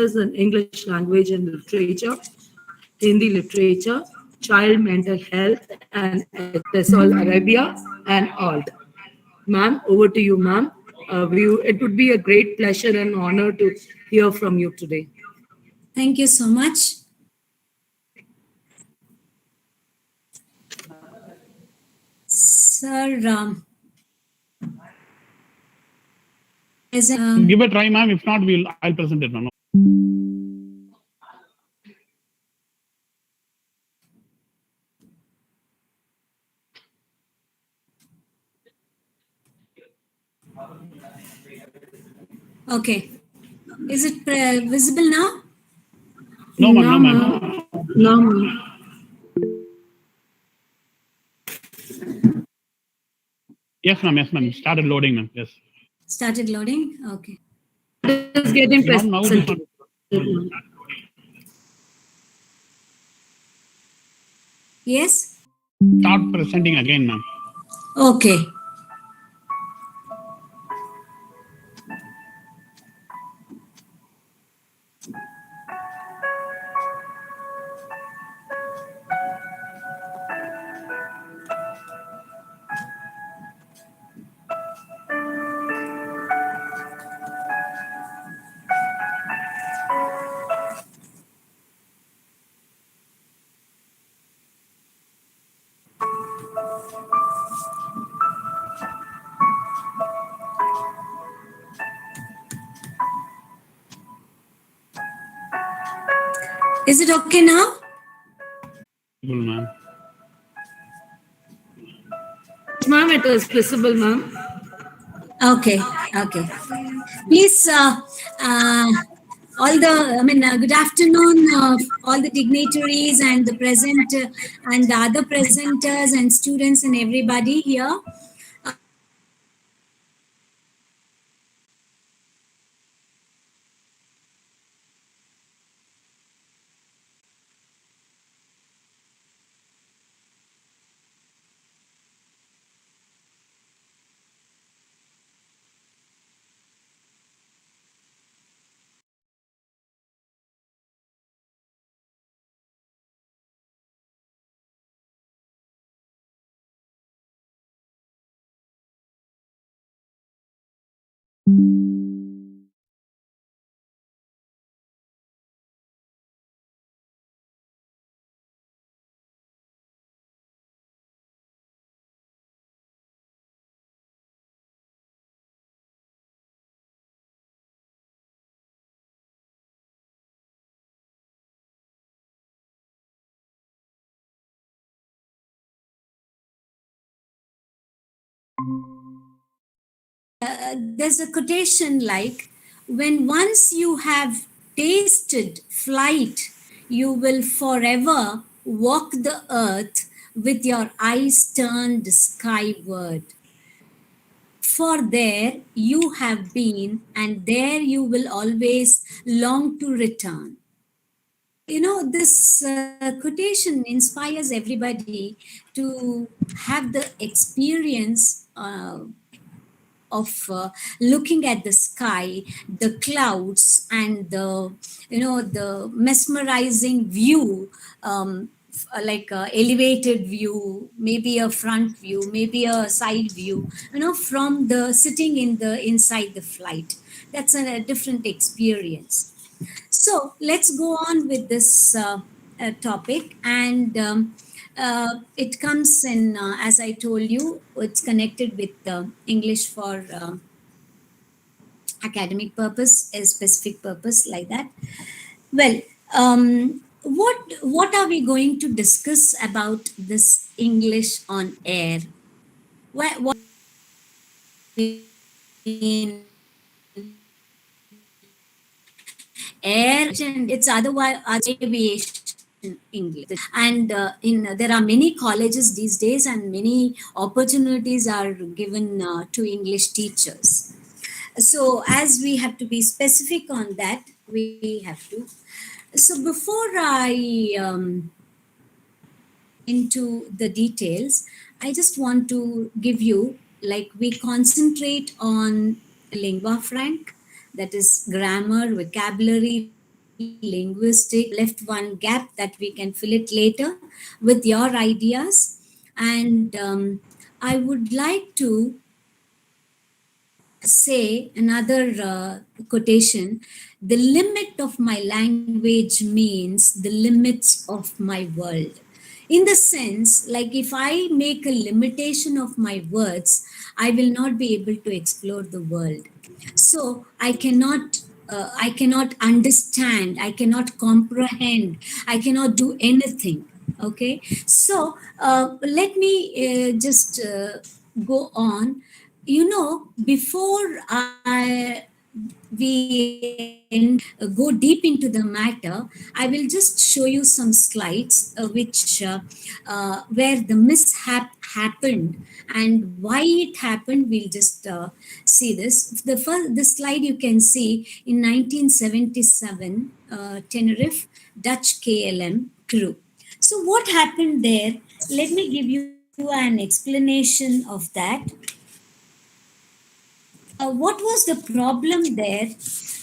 in English language and literature, Hindi literature, child mental health, and Saudi Arabia, and all. Ma'am, over to you, ma'am. It would be a great pleasure and honor to hear from you today. Thank you so much. Sir, give a try, ma'am. If not, I'll present it, ma'am. Okay. Is it visible now? No, ma'am. No, ma'am. No, ma'am. Yes, ma'am. Yes, ma'am. Started loading, ma'am. Yes. Started loading? Okay. It's getting presented. Yes? Start presenting again, ma'am. Okay. Is it okay now? Ma'am. Ma'am, it is visible, ma'am. Okay, okay. Please, good afternoon, all the dignitaries and the present and the other presenters and students and everybody here. There's a quotation like, when once you have tasted flight, you will forever walk the earth with your eyes turned skyward. For there you have been, and there you will always long to return. You know, this quotation inspires everybody to have the experience of looking at the sky, the clouds, and the mesmerizing view, like a elevated view, maybe a front view, maybe a side view, from the sitting inside the flight. That's a different experience. So let's go on with this topic, and it comes in, as I told you, it's connected with English for academic purpose, a specific purpose like that. Well, what are we going to discuss about this English on air? What air, and it's otherwise aviation English, and there are many colleges these days, and many opportunities are given to English teachers. So as we have to be specific on that, we have to. So before I into the details, I just want to give you, like, we concentrate on lingua franca, that is grammar, vocabulary, linguistic. Left one gap that we can fill it later with your ideas. And I would like to say another quotation: the limit of my language means the limits of my world. In the sense, like if I make a limitation of my words, I will not be able to explore the world. So I cannot understand, I cannot comprehend, I cannot do anything. Okay, so let me just go on. You know, before I we go deep into the matter, I will just show you some slides which where the mishap happened and why it happened. We'll just see this. The slide you can see in 1977, Tenerife, Dutch KLM crew. So what happened there? Let me give you an explanation of that. What was the problem there?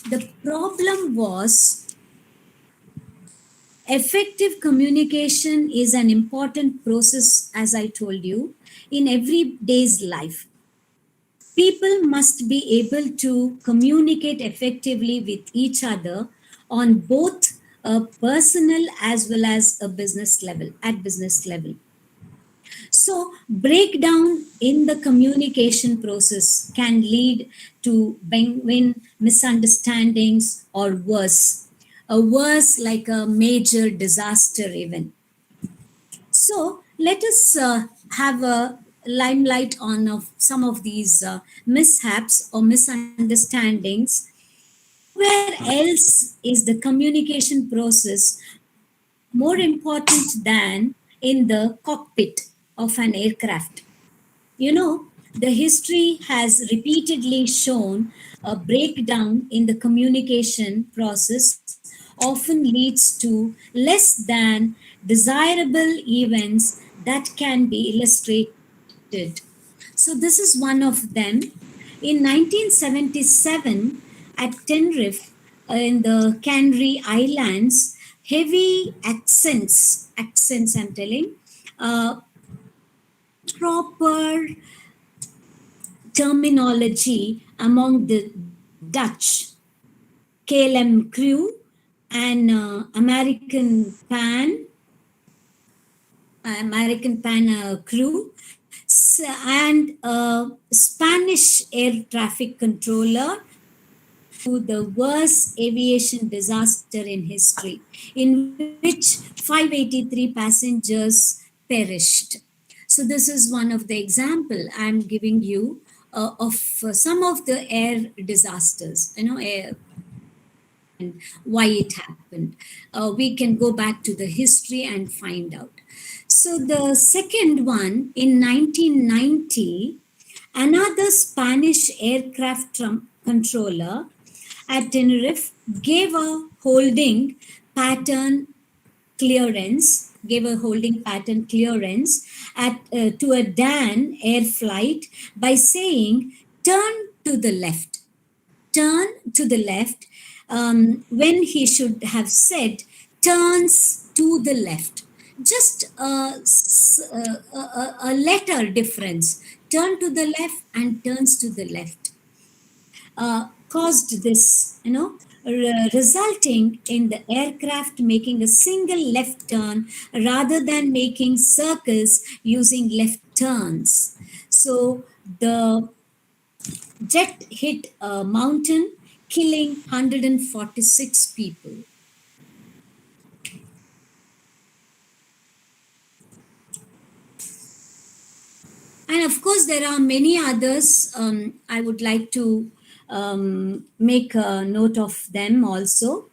The problem was effective communication is an important process, as I told you, in everyday's life. People must be able to communicate effectively with each other on both a personal as well as a business level, at business level. So, breakdown in the communication process can lead to win misunderstandings or worse, a worse like a major disaster even. So, let us have a limelight on of some of these mishaps or misunderstandings. Nowhere else is the communication process more important than in the cockpit of an aircraft. You know, the history has repeatedly shown a breakdown in the communication process often leads to less than desirable events that can be illustrated. So, this is one of them. In 1977, at Tenerife, in the Canary Islands, heavy accents I'm telling, proper terminology among the Dutch KLM crew and American Pan crew, and Spanish air traffic controller to the worst aviation disaster in history, in which 583 passengers perished. So this is one of the example I'm giving you of some of the air disasters, and why it happened. We can go back to the history and find out. So the second one in 1990, another Spanish aircraft controller at Tenerife gave a holding pattern clearance at to a Dan air flight by saying turn to the left, when he should have said turns to the left. Just a letter difference, turn to the left and turns to the left, caused this, resulting in the aircraft making a single left turn rather than making circles using left turns. So the jet hit a mountain, killing 146 people. And of course, there are many others. I would like to make a note of them also.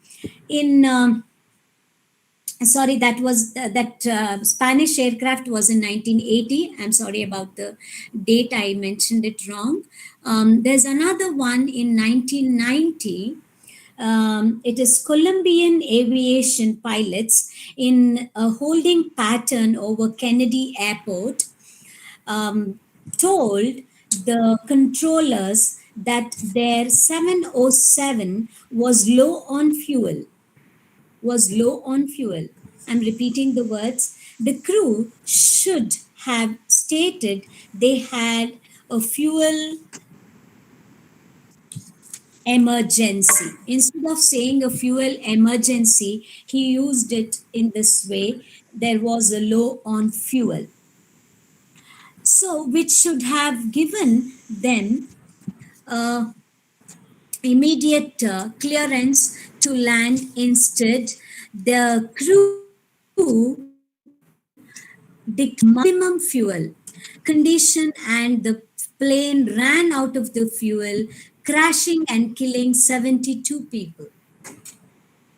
Sorry, that Spanish aircraft was in 1980. I'm sorry about the date, I mentioned it wrong. There's another one in 1990. It is Colombian aviation pilots in a holding pattern over Kennedy Airport told the controllers that their 707 was low on fuel. was low on fuel. I'm repeating the words. The crew should have stated they had a fuel emergency. Instead of saying a fuel emergency, he used it in this way: there was a low on fuel. So, which should have given them immediate clearance to land. Instead, the crew declared maximum fuel condition and the plane ran out of the fuel, crashing and killing 72 people.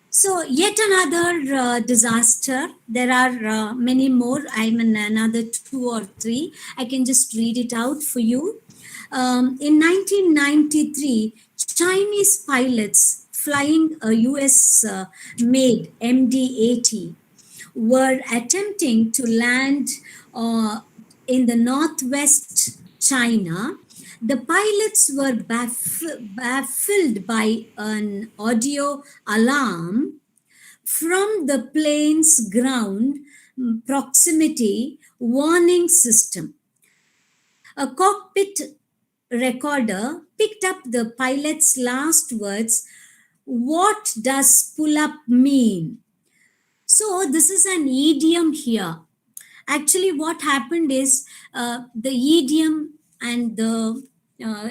So, yet another disaster. There are many more. I mean, another two or three. I can just read it out for you. In 1993, Chinese pilots flying a US made MD 80 were attempting to land in the northwest China. The pilots were baffled by an audio alarm from the plane's ground proximity warning system. A cockpit recorder picked up the pilot's last words: "What does pull up mean?" So, this is an idiom here. Actually, what happened is the idiom and the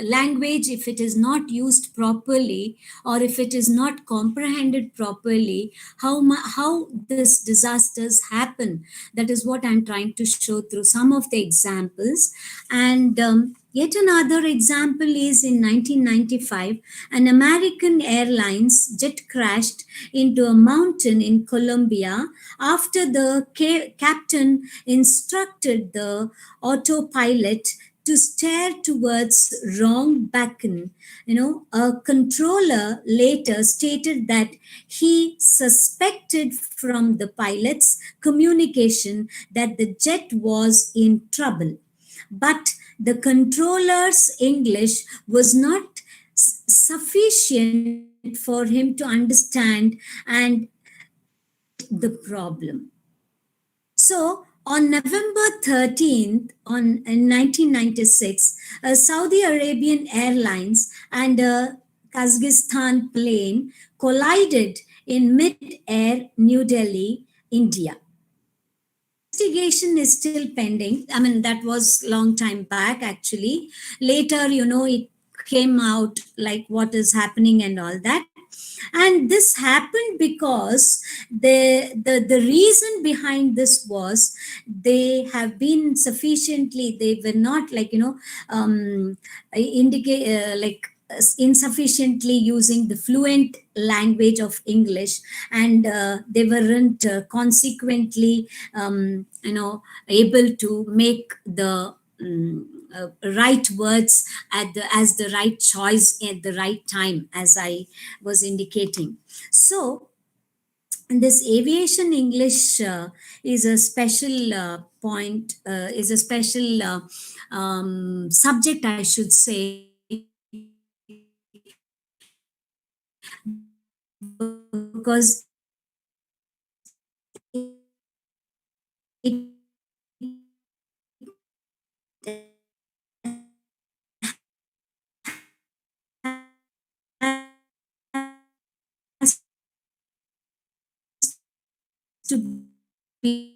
language, if it is not used properly or if it is not comprehended properly, how this disasters happen, that is what I'm trying to show through some of the examples. And yet another example is in 1995, an American Airlines jet crashed into a mountain in Colombia after the captain instructed the autopilot to steer towards wrong beacon. A controller later stated that he suspected from the pilot's communication that the jet was in trouble. But the controller's English was not sufficient for him to understand and the problem. So, on November 13th, in 1996, a Saudi Arabian Airlines and a Kazakhstan plane collided in mid-air New Delhi, India. Investigation is still pending. I mean, that was long time back actually. Later, it came out like what is happening and all that. And this happened because the reason behind this was they have been sufficiently, they were not like indicate like insufficiently using the fluent language of English, and they weren't consequently able to make the right words as the right choice at the right time, as I was indicating. So this aviation English is a special point, is a special subject, I should say, because it has to be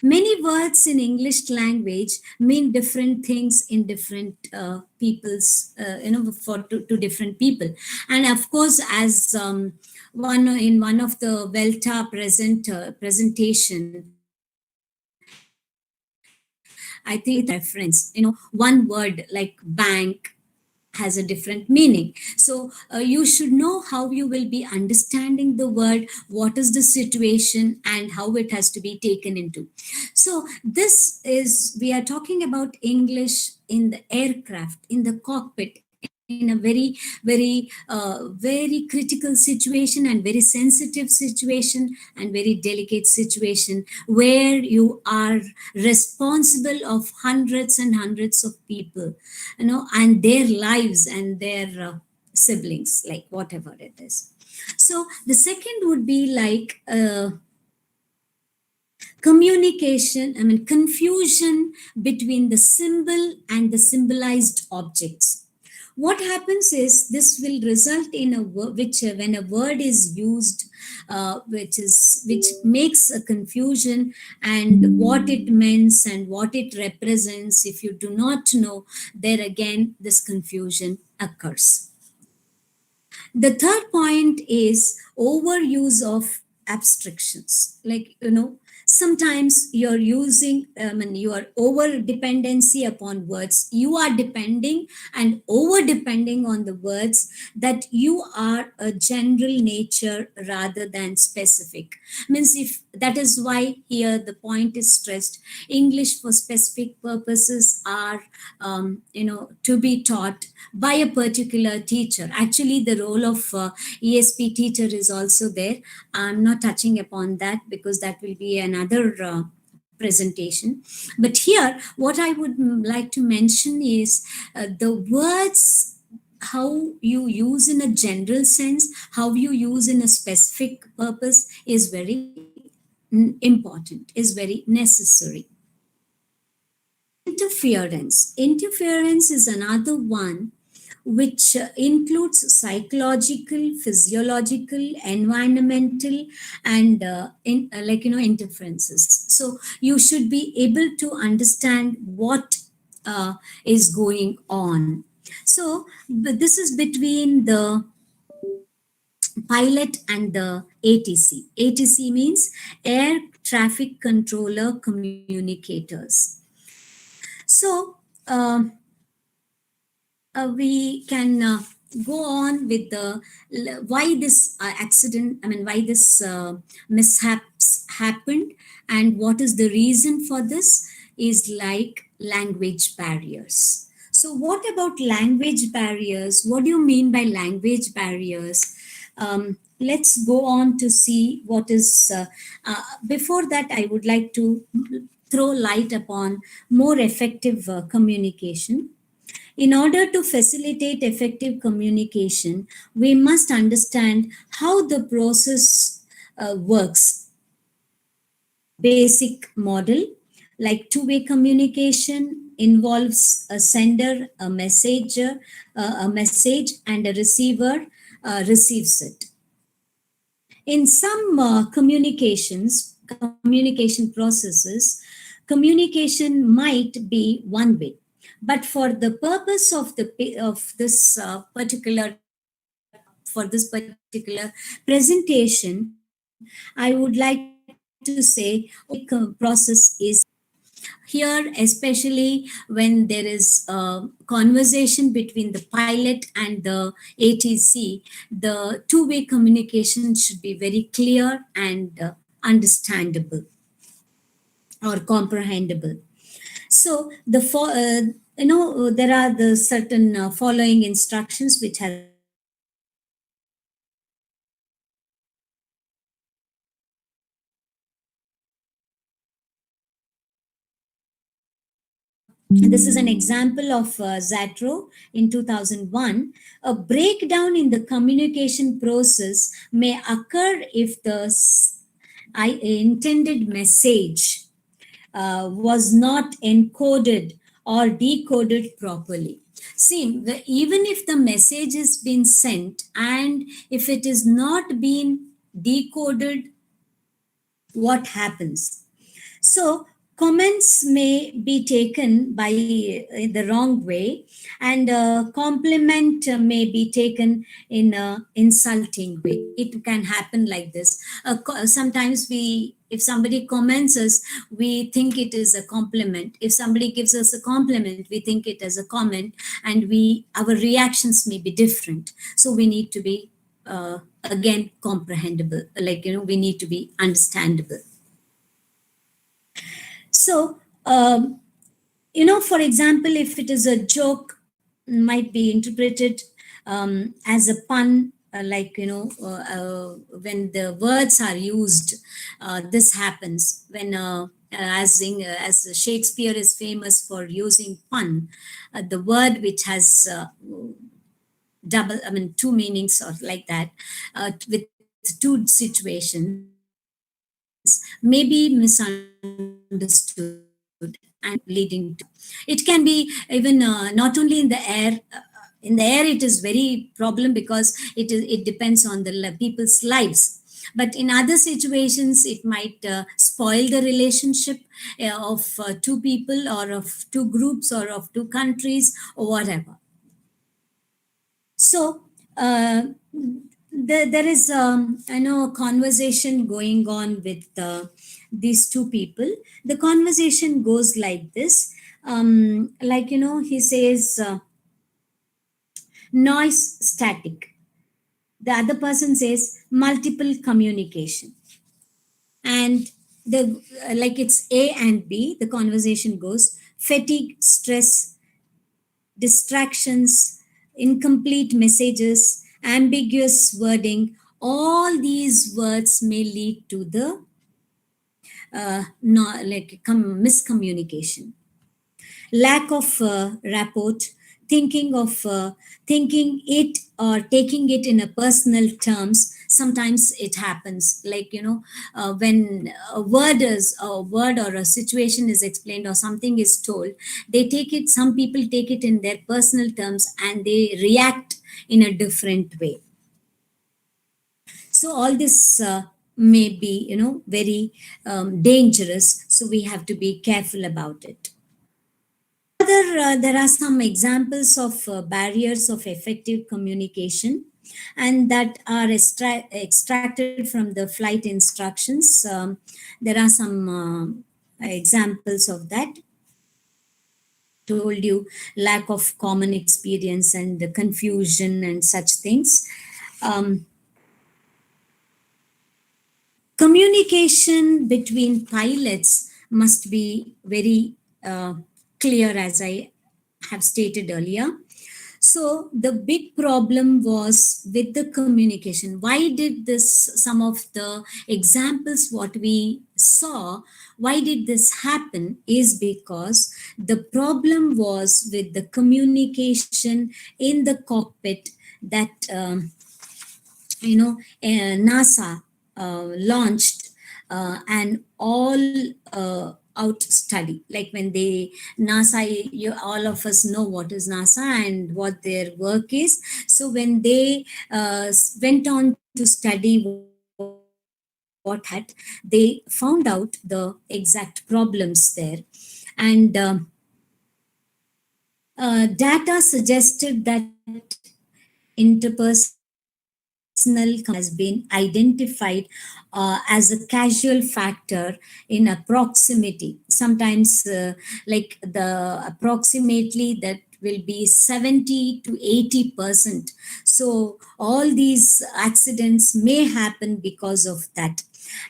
Many words in English language mean different things in different people's, to different people. And of course, as one of the Velta presentation, I think it was reference, one word like bank has a different meaning. So you should know how you will be understanding the word, what is the situation, and how it has to be taken into. So this is, we are talking about English in the aircraft, in the cockpit, in a very critical situation and very sensitive situation and very delicate situation, where you are responsible of hundreds and hundreds of people, and their lives and their siblings, like whatever it is. So the second would be like communication, I mean, confusion between the symbol and the symbolized objects. What happens is this will result in a word which, when a word is used, which makes a confusion, and what it means and what it represents. If you do not know, there again this confusion occurs. The third point is overuse of abstractions. Like, sometimes you're using, your over dependency upon words. You are depending and over depending on the words, that you are a general nature rather than specific. Means, if that is why here the point is stressed, English for specific purposes are, to be taught by a particular teacher. Actually, the role of ESP teacher is also there. I'm not touching upon that because that will be another presentation. But here, what I would like to mention is the words, how you use in a general sense, how you use in a specific purpose is very important, is very necessary. Interference. Interference is another one which includes psychological, physiological, environmental, and interferences. So you should be able to understand what is going on. So this is between the pilot and the ATC. ATC means air traffic controller communicators. So we can go on with the why this accident, I mean, why this mishaps happened, and what is the reason for this, is like language barriers. So what about language barriers? What do you mean by language barriers? Let's go on to see what is before that, I would like to throw light upon more effective communication. In order to facilitate effective communication, we must understand how the process works. Basic model, like two-way communication, involves a sender, a messenger, a message, and a receiver receives it. In some communication processes, communication might be one way, but for the purpose of this particular presentation, I would like to say process is here, especially when there is a conversation between the pilot and the ATC. The two-way communication should be very clear and understandable or comprehensible. So there are the certain following instructions which has been given. This is an example of Zatro in 2001. A breakdown in the communication process may occur if the intended message was not encoded or decoded properly. See, even if the message has been sent and if it is not been decoded, what happens? So comments may be taken by the wrong way, and compliment may be taken in a insulting way. It can happen like this. Sometimes if somebody comments us, we think it is a compliment. If somebody gives us a compliment, we think it as a comment, and our reactions may be different. So we need to be again comprehensible, like, we need to be understandable. So, for example, if it is a joke, might be interpreted as a pun, like, when the words are used, this happens when, as Shakespeare is famous for using pun, the word which has two meanings or like that, with two situations may be misunderstood and leading to. It can be even not only in the air. In the air, it is very problem because it depends on the people's lives. But in other situations, it might spoil the relationship of two people or of two groups or of two countries or whatever. So there is, I know, a conversation going on with these two people. The conversation goes like this. Like, he says, noise static. The other person says multiple communication. And the like it's A and B. The conversation goes fatigue, stress, distractions, incomplete messages, ambiguous wording. All these words may lead to the miscommunication, lack of rapport, thinking it or taking it in a personal terms. Sometimes it happens, like, when a word or a situation is explained or something is told, some people take it in their personal terms and they react in a different way. So all this may be, very dangerous, so we have to be careful about it. There are some examples of barriers of effective communication, and that are extracted from the flight instructions. There are some examples of that. Told you, lack of common experience and the confusion and such things. Communication between pilots must be very clear, as I have stated earlier. So the big problem was with the communication. Why did this, some of the examples what we saw, why did this happen is because the problem was with the communication in the cockpit that, NASA launched an all out study. Like when NASA, all of us know what is NASA and what their work is. So when they went on to study what had, they found out the exact problems there. And data suggested that interpersonal has been identified as a casual factor in approximately. Sometimes, like the approximately that will be 70 to 80%. So all these accidents may happen because of that.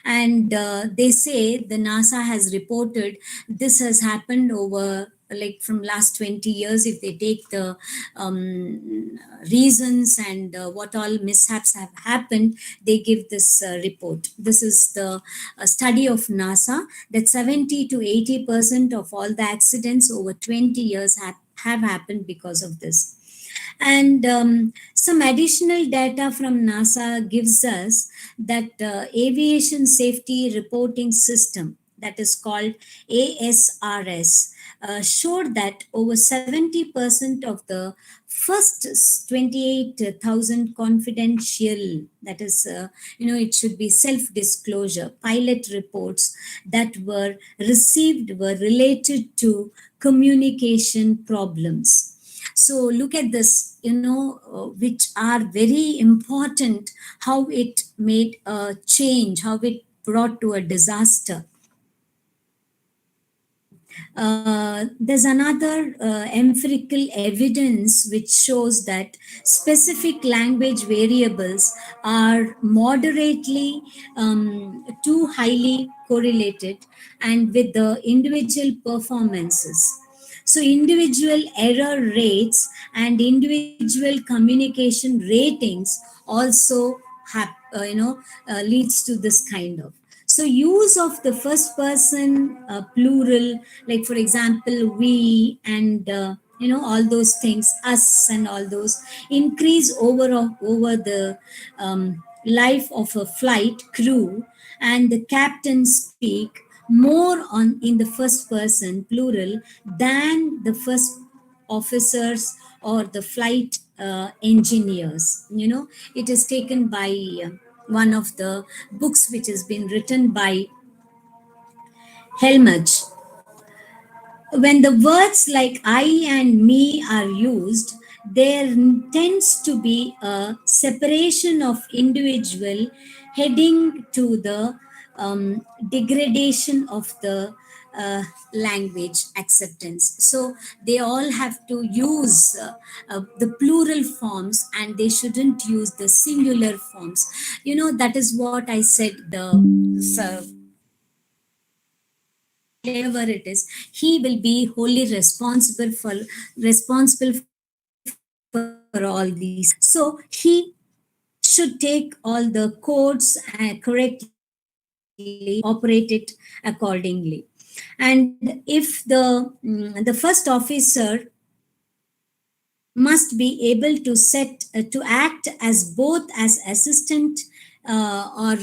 And they say the NASA has reported this has happened over, like, from last 20 years. If they take the reasons and what all mishaps have happened, they give this report. This is the study of NASA, that 70 to 80% of all the accidents over 20 years have happened because of this. And some additional data from NASA gives us that aviation safety reporting system, that is called ASRS, showed that over 70% of the first 28,000 confidential, that is, it should be self disclosure, pilot reports that were received were related to communication problems. So look at this, which are very important, how it made a change, how it brought to a disaster. There's another empirical evidence which shows that specific language variables are moderately too highly correlated and with the individual performances. So individual error rates and individual communication ratings also leads to this kind of. So use of the first person plural, like for example, we and all those things, us and all those, increase over the life of a flight crew, and the captain speak more on in the first person plural than the first officers or the flight engineers. It is taken by one of the books which has been written by Helmut. When the words like I and me are used, there tends to be a separation of individual heading to the degradation of the language acceptance. So they all have to use the plural forms, and they shouldn't use the singular forms. That is what I said. Whatever it is, he will be wholly responsible for all these things. So he should take all the codes correctly, operate it accordingly. And if the first officer must be able to to act as both as assistant, or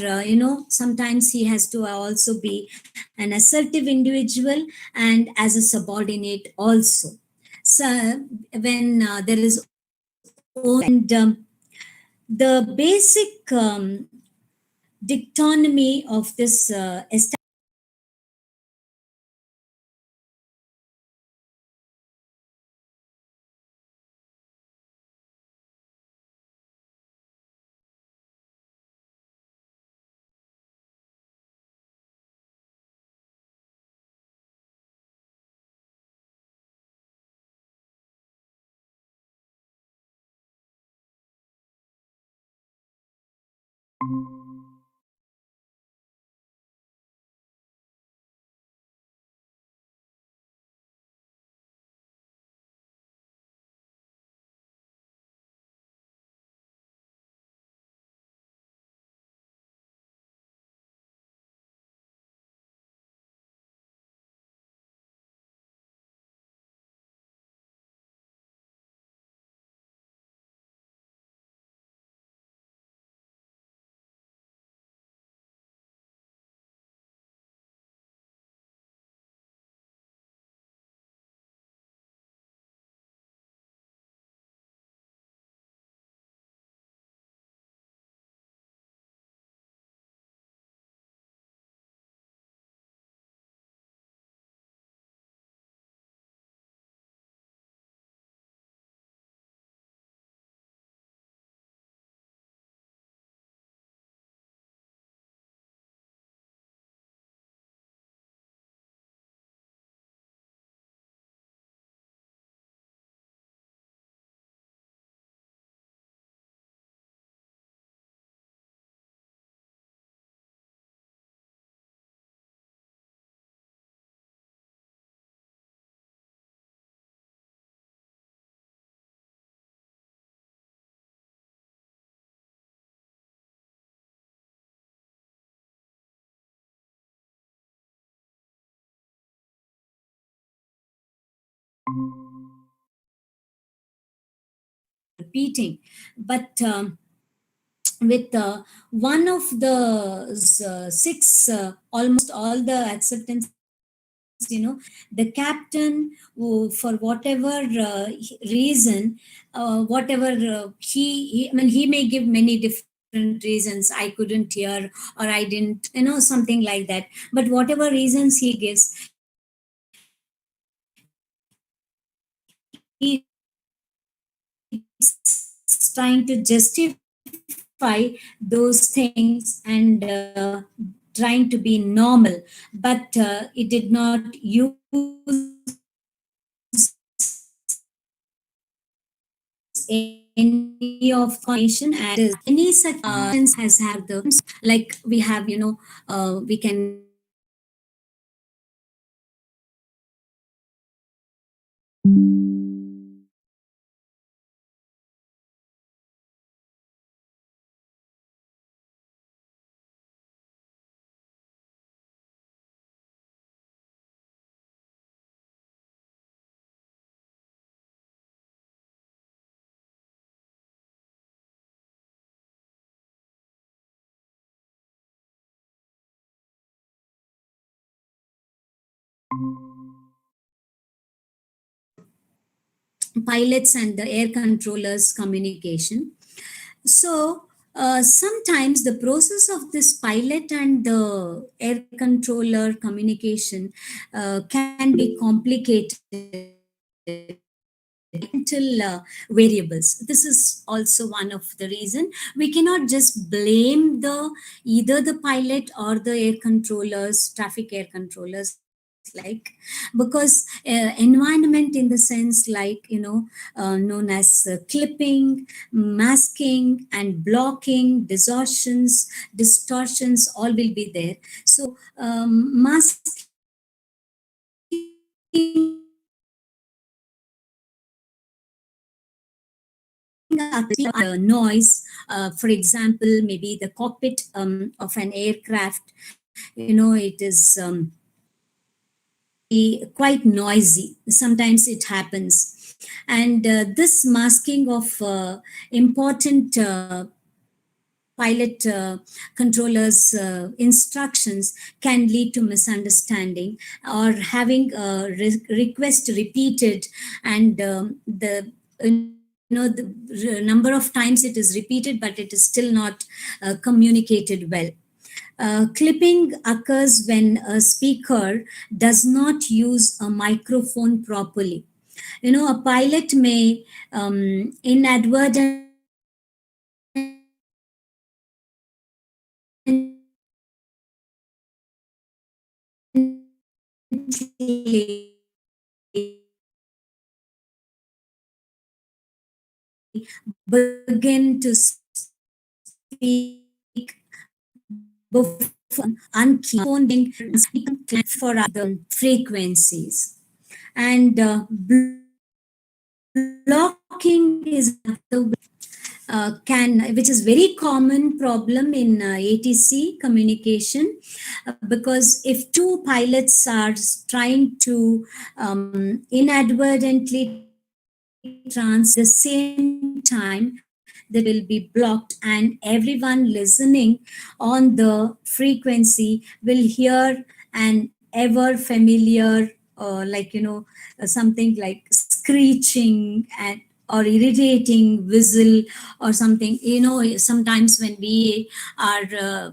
sometimes he has to also be an assertive individual and as a subordinate also. So when there is and the basic dictonomy of this repeating, but with one of the six, almost all the acceptance the captain, who, for whatever reason, whatever I mean, he may give many different reasons. I couldn't hear, or I didn't, something like that. But whatever reasons he gives, he's trying to justify those things and trying to be normal, but it did not use any of the condition as any such has had the like we have, we can pilots and the air controllers communication. So sometimes the process of this pilot and the air controller communication can be complicated environmental variables. This is also one of the reason we cannot just blame the either the pilot or the air controllers, traffic air controllers, because environment in the sense like known as clipping, masking, and blocking, distortions, all will be there. So masking noise, for example, maybe the cockpit of an aircraft, it is quite noisy. Sometimes it happens. And this masking of important pilot controllers instructions can lead to misunderstanding, or having a request repeated, and the the number of times it is repeated, but it is still not communicated well. Clipping occurs when a speaker does not use a microphone properly. A pilot may begin to speak before unclean for other frequencies. And blocking is another which is very common problem in ATC communication, because if two pilots are trying to inadvertently trans the same time, that will be blocked, and everyone listening on the frequency will hear an ever familiar something like screeching and or irritating whistle or something. Sometimes when we are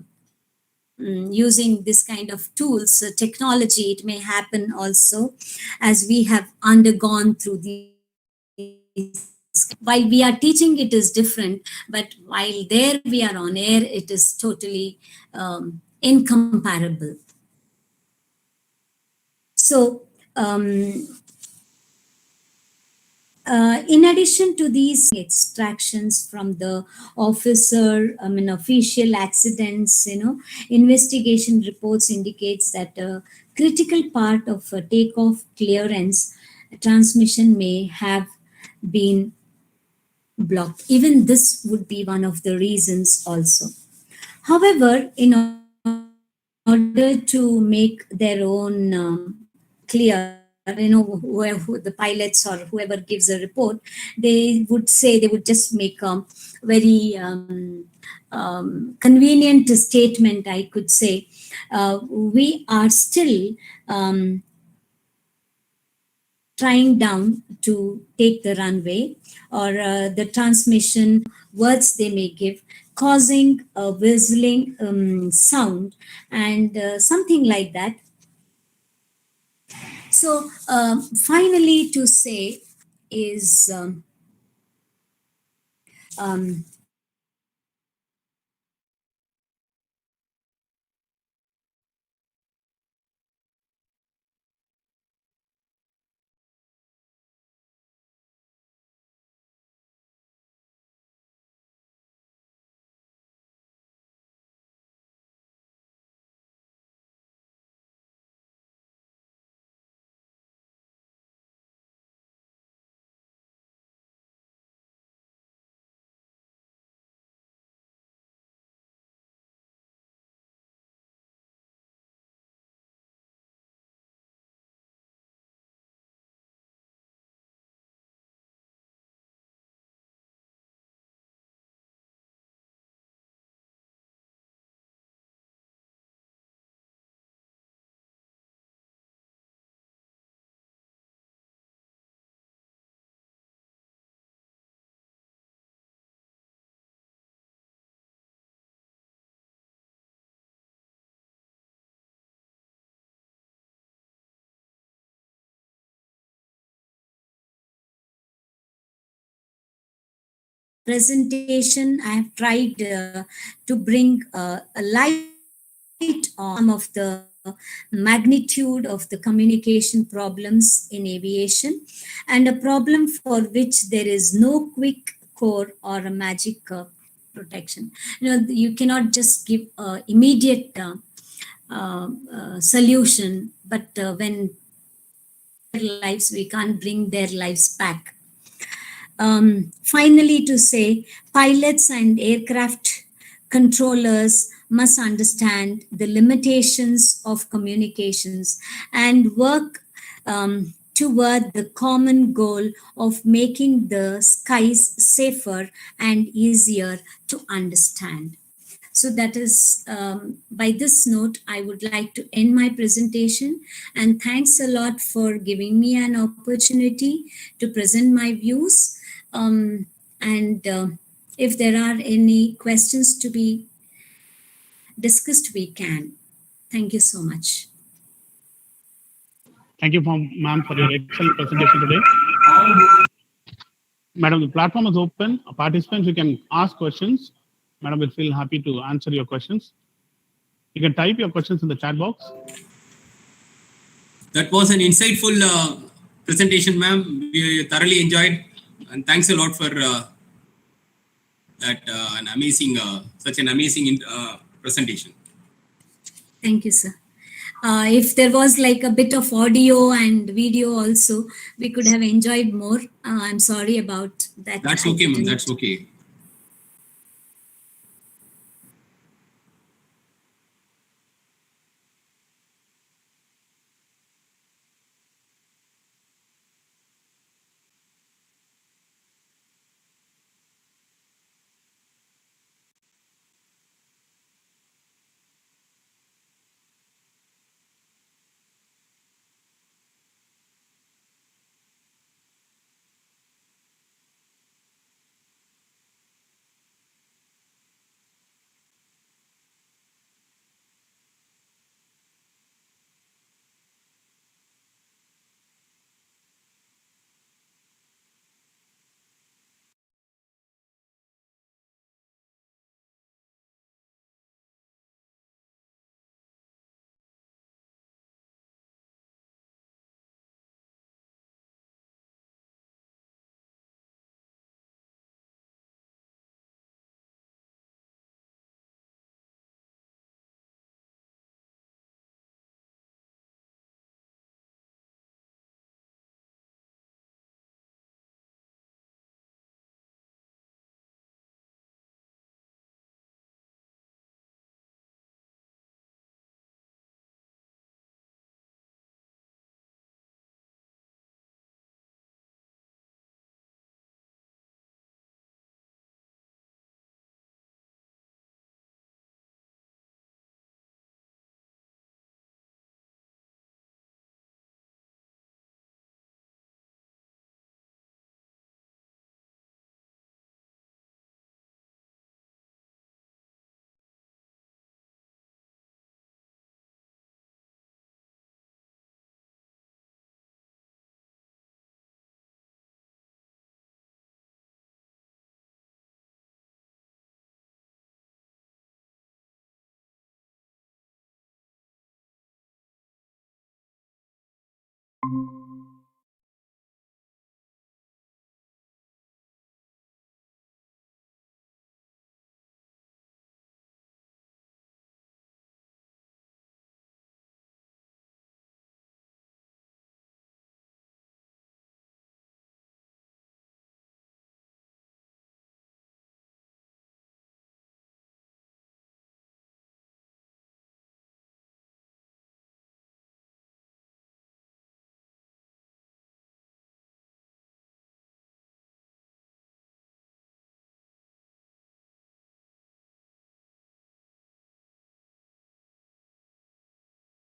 using this kind of tools, technology, it may happen also, as we have undergone through these. While we are teaching, it is different, but while there we are on air, it is totally incomparable. So in addition to these extractions from the official accidents, investigation reports indicates that a critical part of a takeoff clearance transmission may have been blocked. Even this would be one of the reasons also. However, in order to make their own clear, who the pilots or whoever gives a report, they would just make a very convenient statement, I could say. We are still trying down to take the runway, or the transmission words they may give, causing a whistling sound and something like that. So, finally, to say is um, presentation, I have tried to bring a light on some of the magnitude of the communication problems in aviation, and a problem for which there is no quick core or a magic protection. You cannot just give immediate solution, but when their lives, we can't bring their lives back. Finally, to say, pilots and aircraft controllers must understand the limitations of communications and work toward the common goal of making the skies safer and easier to understand. So that is, by this note, I would like to end my presentation. And thanks a lot for giving me an opportunity to present my views. And if there are any questions to be discussed, we can. Thank you so much. Thank you, ma'am, for your excellent presentation today. Madam, the platform is open. Participants, you can ask questions. Madam will feel happy to answer your questions. You can type your questions in the chat box. That was an insightful presentation, ma'am. We thoroughly enjoyed, and thanks a lot for that such an amazing presentation. Thank you, sir. If there was like a bit of audio and video also, we could have enjoyed more. I'm sorry about that. That's okay, ma'am. That's okay.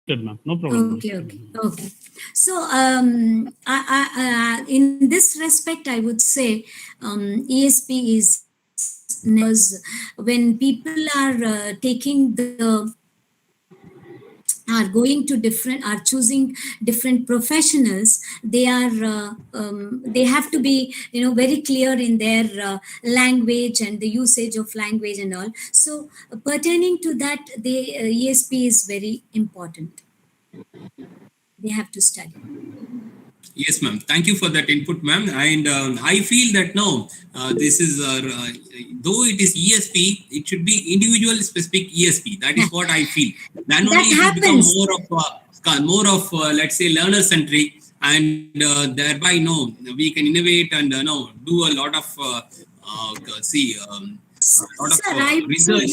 Good, ma'am. No problem. Okay. So, in this respect, I would say ESP is because when people are taking are going to different are choosing different professionals, they have to be very clear in their language and the usage of language and all. So pertaining to that, the ESP is very important. They have to study. Yes, ma'am. Thank you for that input, ma'am. And I feel that no, this is though it is ESP, it should be individual specific ESP. That is what I feel. Then That only it will become happens. more of let's say learner centric, and thereby no, we can innovate and no do a lot of see a lot of Sir, I would research.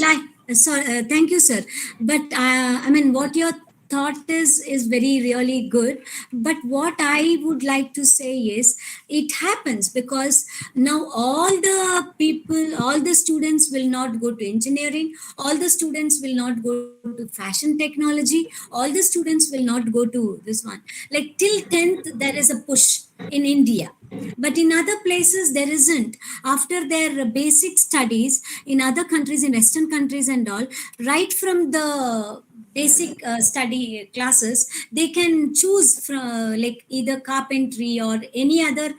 thank you, sir. But I mean, what your thought is very really good. But what I would like to say is, it happens because now all the people, all the students will not go to engineering. All the students will not go to fashion technology. All the students will not go to this one. Like till 10th, there is a push in India. But in other places, there isn't. After their basic studies in other countries, in Western countries and all, right from the basic study classes, they can choose from like either carpentry or any other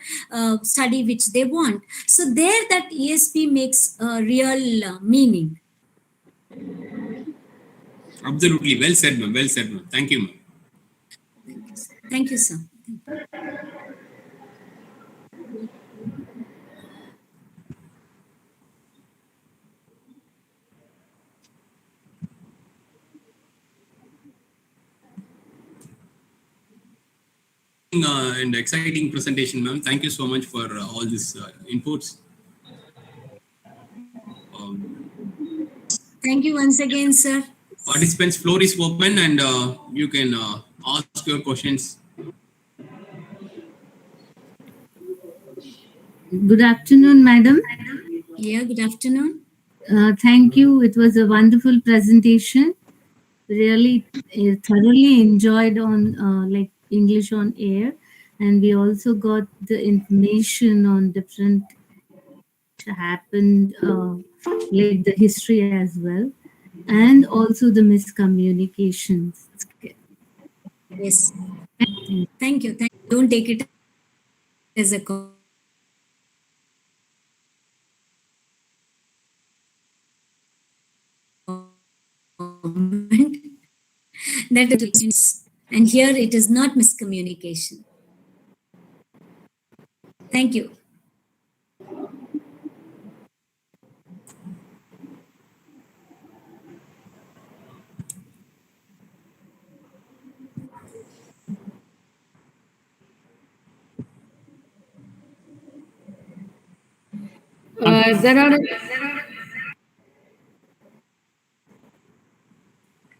study which they want. So there, that ESP makes a real meaning. Absolutely, well said, ma'am. Well said, ma'am. Thank you, ma'am. Thank you, sir. And exciting presentation, ma'am. Thank you so much for all these inputs. Thank you once again, sir. Participants, floor is open, and you can ask your questions. Good afternoon, madam. Yeah, good afternoon. Thank you. It was a wonderful presentation. Really thoroughly enjoyed on like English on air, and we also got the information on different happened, like the history as well, and also the miscommunications. Yes. Thank you. Don't take it as a comment. That is, and here it is not miscommunication. Thank you.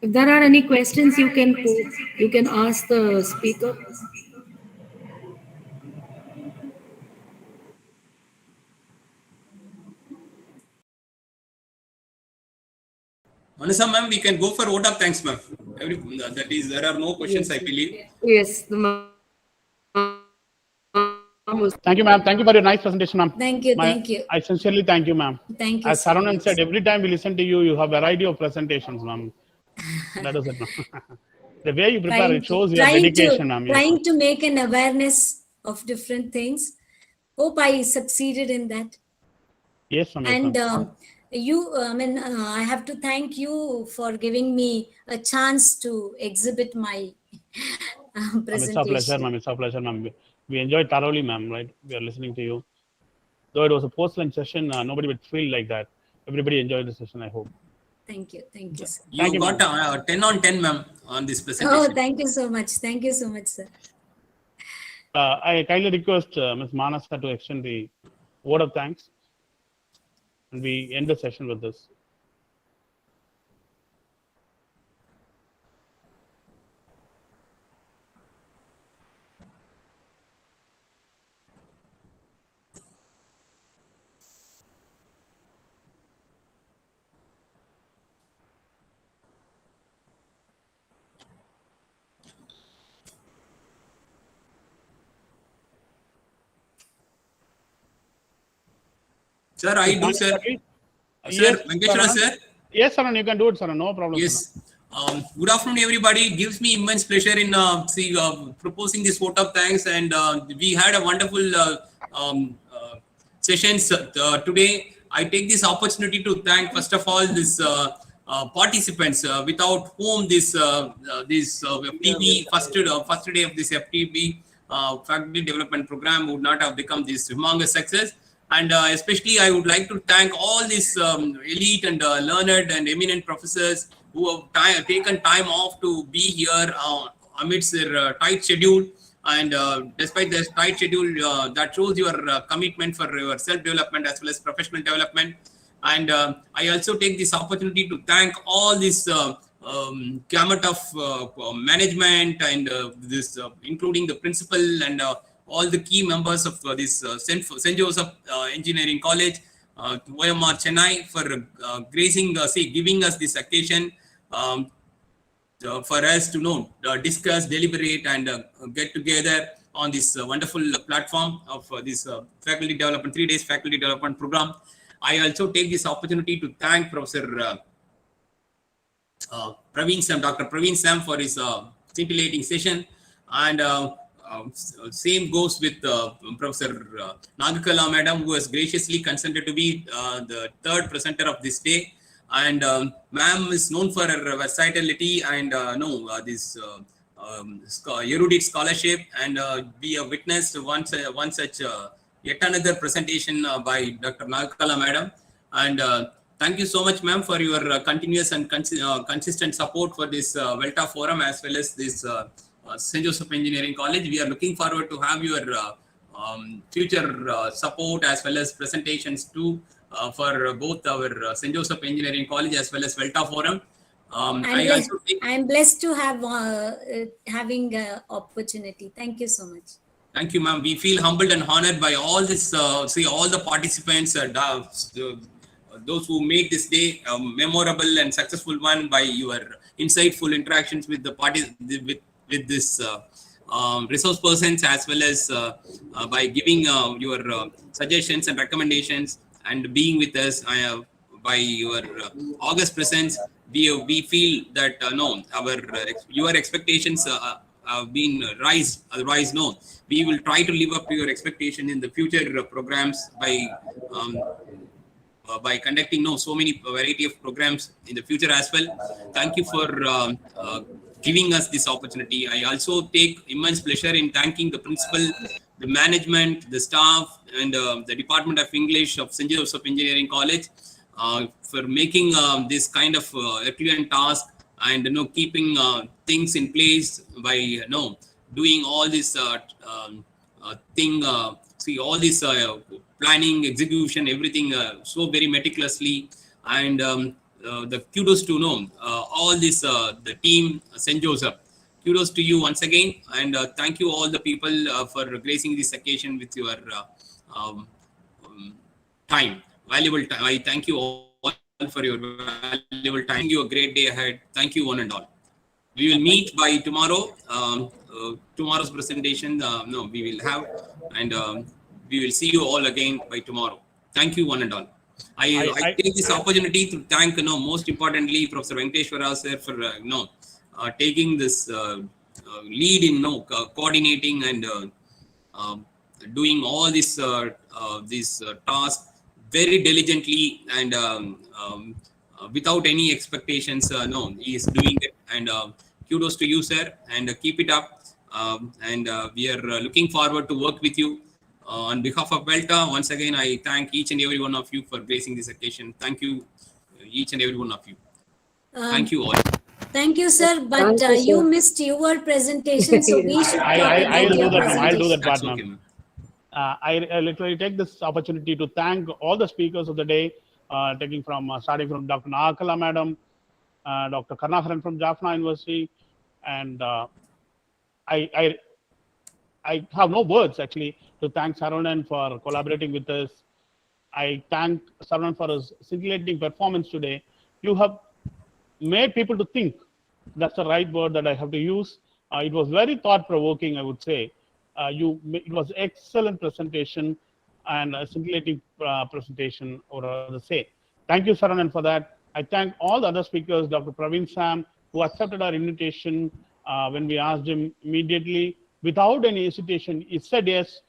If there are any questions, you can ask the speaker. Manasa, ma'am, we can go for vote of thanks, ma'am. That is, there are no questions, I believe. Yes, the Thank you, ma'am. Thank you for your nice presentation, ma'am. Thank you. Thank you. I sincerely thank you, ma'am. Thank you. As so Saranand much. said, every time we listen to you, you have a variety of presentations, ma'am. That is it, ma'am. The way you prepare, it shows your dedication, ma'am. Yes. Trying to make an awareness of different things. Hope I succeeded in that. Yes, ma'am. And Yes, ma'am. I have to thank you for giving me a chance to exhibit my Ma'am, it's our pleasure, presentation. ma'am. It's our pleasure, ma'am. We enjoyed thoroughly, ma'am. Right? We are listening to you. Though it was a post-lunch session, nobody would feel like that. Everybody enjoyed the session, I hope. Thank you, sir. Thank You you, got ma'am. 10 on 10, ma'am, on this Oh, presentation. thank you so much, sir. I kindly request Ms. Manasa to extend the word of thanks, and we end the session with this. Sir, I do, sir. Yes, Sir, Venkeshwara, Saran. sir. Yes, Saran, you can do it, Saran. No problem, Saran. Yes. Good afternoon, everybody. It gives me immense pleasure in proposing this vote of thanks, and we had a wonderful sessions today. I take this opportunity to thank first of all this participants without whom this FTB first day of this FTB faculty development program would not have become this humongous success. And especially, I would like to thank all these elite and learned and eminent professors who have taken time off to be here amidst their tight schedule. And despite this tight schedule, that shows your commitment for your self-development as well as professional development. And I also take this opportunity to thank all this gamut of management and this, including the principal and all the key members of this St. Joseph Engineering College, OMR Chennai, for giving us this occasion for us to discuss, deliberate, and get together on this wonderful platform of this faculty development, 3 days faculty development program. I also take this opportunity to thank Professor Praveen Sam, Dr. Praveen Sam, for his scintillating session. And same goes with Professor Nagakala Madam, who has graciously consented to be the third presenter of this day. And ma'am is known for her versatility and this erudite scholarship, and be a witness to one such yet another presentation by Dr. Nagakala Madam. And thank you so much, ma'am, for your continuous and consistent support for this Velta Forum as well as this St. Joseph Engineering College. We are looking forward to have your future support as well as presentations too for both our St. Joseph Engineering College as well as Velta Forum. I'm blessed to have having opportunity. Thank you so much. Thank you, ma'am. We feel humbled and honored by all this. All the participants, those who made this day a memorable and successful one by your insightful interactions with the parties with this resource persons, as well as by giving your suggestions and recommendations and being with us by your August presence. We feel that your expectations have been raised. Otherwise, no, we will try to live up to your expectation in the future programs by conducting so many variety of programs in the future as well. Thank you for giving us this opportunity. I also take immense pleasure in thanking the principal, the management, the staff, and the Department of English of St. Joseph Engineering College for making this kind of Herculean task, and keeping things in place by doing all this all this planning, execution, everything so very meticulously. And the kudos to all this the team St. Joseph. Kudos to you once again, and thank you all the people for gracing this occasion with your time, valuable time. I thank you all for your valuable time. Wishing you a great day ahead. Thank you, one and all. We will meet by tomorrow. Tomorrow's presentation, we will have, and we will see you all again by tomorrow. Thank you, one and all. I take this opportunity to thank, most importantly, Professor Venkeshwara sir for taking this lead in coordinating and doing all this tasks very diligently and without any expectations. He is doing it, and kudos to you, sir, and keep it up. and we are looking forward to work with you. On behalf of Belta, once again, I thank each and every one of you for gracing this occasion. Thank you, each and every one of you. Thank you all. Thank you, sir. But Thank you, you sir. missed your presentation, so we should talk I'll about do your that, ma'am. I'll do presentation. that part, That's okay, ma'am. ma'am. I literally take this opportunity to thank all the speakers of the day, taking from starting from Dr. Naakala Madam, Dr. Karnakaran from Jaffna University, and I, I I have no words actually to thank Saravanan for collaborating with us. I thank Saravanan for his scintillating performance today. You have made people to think. That's the right word that I have to use. It was very thought-provoking, I would say. It was excellent presentation and a scintillating presentation, or rather say. Thank you, Saranan, for that. I thank all the other speakers, Dr. Praveen Sam, who accepted our invitation when we asked him immediately, without any hesitation. He said yes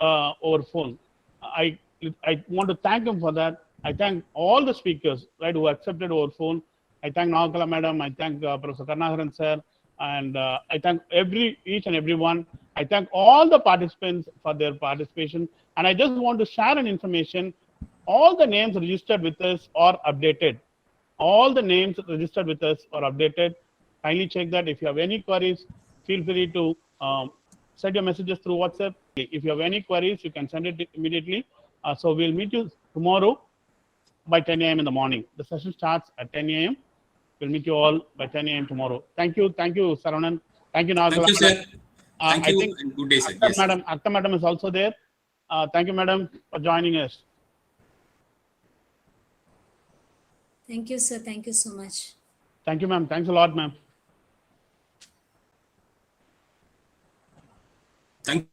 over phone. I I want to thank him for that. I thank all the speakers, right, who accepted over phone. I thank Nagala Madam. I thank Professor Karnakaran sir, and I thank each and everyone. I thank all the participants for their participation. And I just want to share an information. All the names registered with us are updated. All the names registered with us are updated. Kindly check that. If you have any queries, feel free to send your messages through WhatsApp. If you have any queries, you can send it immediately. So we'll meet you tomorrow by 10 a.m. in the morning. The session starts at 10 a.m. We'll meet you all by 10 a.m. tomorrow. Thank you, Saravanan. Thank you, Thank Nagala you, Madam. sir. Thank I you, think and good day, sir. Akhtar Yes. Madam, Akhtar Madam is also there. Thank you, Madam, for joining us. Thank you, sir. Thank you so much. Thank you, ma'am. Thanks a lot, ma'am. Thank